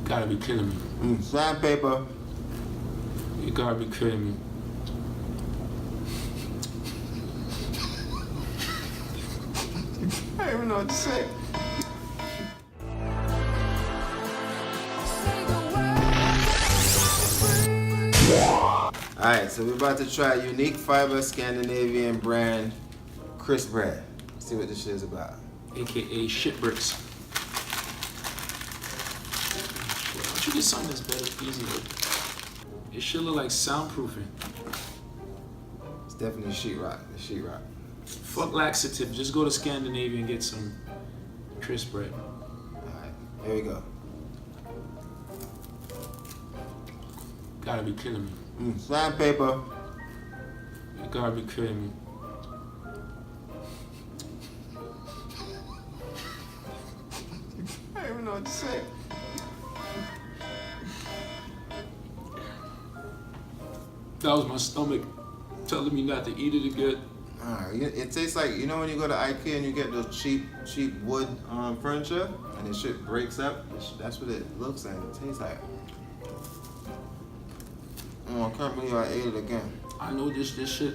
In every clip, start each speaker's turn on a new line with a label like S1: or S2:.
S1: Gotta be kidding me.
S2: Sandpaper.
S1: You gotta be kidding me.
S2: I don't even know what to say. Alright, so we're about to try unique fiber Scandinavian brand Crispbread. See what this shit is about.
S1: AKA shit bricks. Why don't you get something that's better, easier? It should look like soundproofing.
S2: It's definitely sheetrock. It's sheetrock.
S1: Fuck laxative. Just go to Scandinavian and get some Crispbread.
S2: Alright, here we go.
S1: Gotta be kidding me.
S2: Sandpaper.
S1: You gotta be kidding me.
S2: I don't even know what to say.
S1: That was my stomach telling me not to eat it again.
S2: It tastes like, you know when you go to IKEA and you get those cheap wood furniture and the shit breaks up? That's what it looks like. It tastes like. Oh, I can't believe I ate it again.
S1: I know this shit.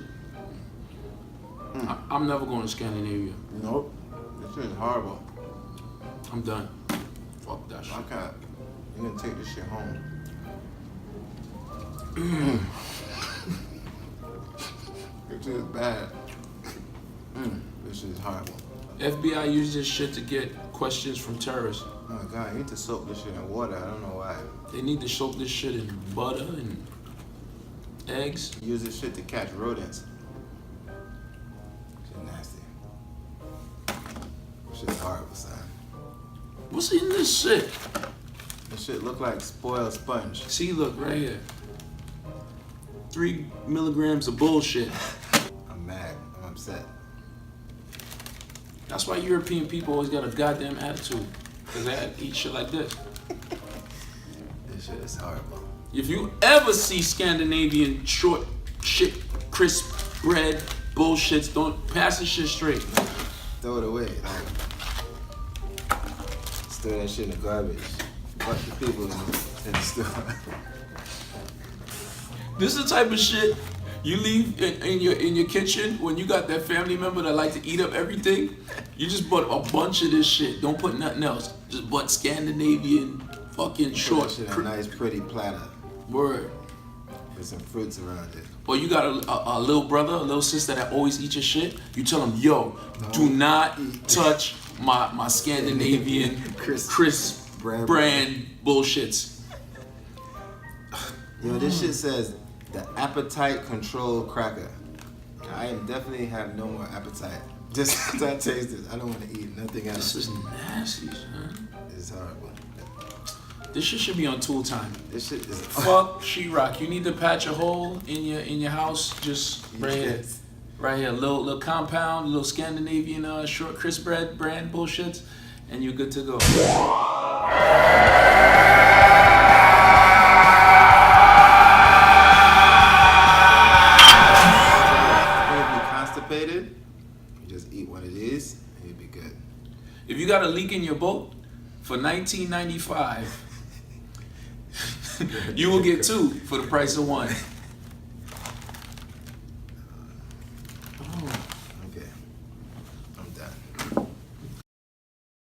S1: I'm never going to Scandinavia.
S2: Nope. This shit is horrible.
S1: I'm done. Fuck that shit.
S2: I can't. You're gonna take this shit home. This shit is bad. This shit is horrible.
S1: FBI used this shit to get questions from terrorists.
S2: Oh my god, you need to soak this shit in water. I don't know why.
S1: They need to soak this shit in butter and eggs.
S2: Use this shit to catch rodents. Shit nasty. This shit is horrible, son.
S1: What's in this shit?
S2: This shit look like spoiled sponge.
S1: See, look right here. 3 milligrams of bullshit.
S2: I'm mad. I'm upset.
S1: That's why European people always got a goddamn attitude. Because they eat shit like this.
S2: This shit is horrible.
S1: If you ever see Scandinavian short shit, crisp bread, bullshits, don't pass this shit straight.
S2: Throw it away. Like, throw that shit in the garbage. Fuck the people in the store.
S1: This is the type of shit you leave in your kitchen when you got that family member that like to eat up everything. You just bought a bunch of this shit. Don't put nothing else. Just bought Scandinavian fucking short.
S2: Put that shit in a nice pretty platter.
S1: Word.
S2: With some fruits around it.
S1: Or you got a little brother, a little sister that always eats your shit. You tell them, yo, do not touch my Scandinavian crisp brand bullshits.
S2: Yo, this shit says the appetite control cracker. I definitely have no more appetite. Just as I taste this, I don't want to eat nothing else.
S1: This is nasty, son.
S2: It's horrible.
S1: This shit should be on tool time.
S2: This shit is
S1: fuck sheetrock. You need to patch a hole in your house. Just right here, right here. Little compound, little Scandinavian short Crispbread brand bullshit, and you're good to go.
S2: Constipated, you just eat what it is, and you'll be good.
S1: If you got a leak in your boat, for $19.95, you will get 2 for the price of 1.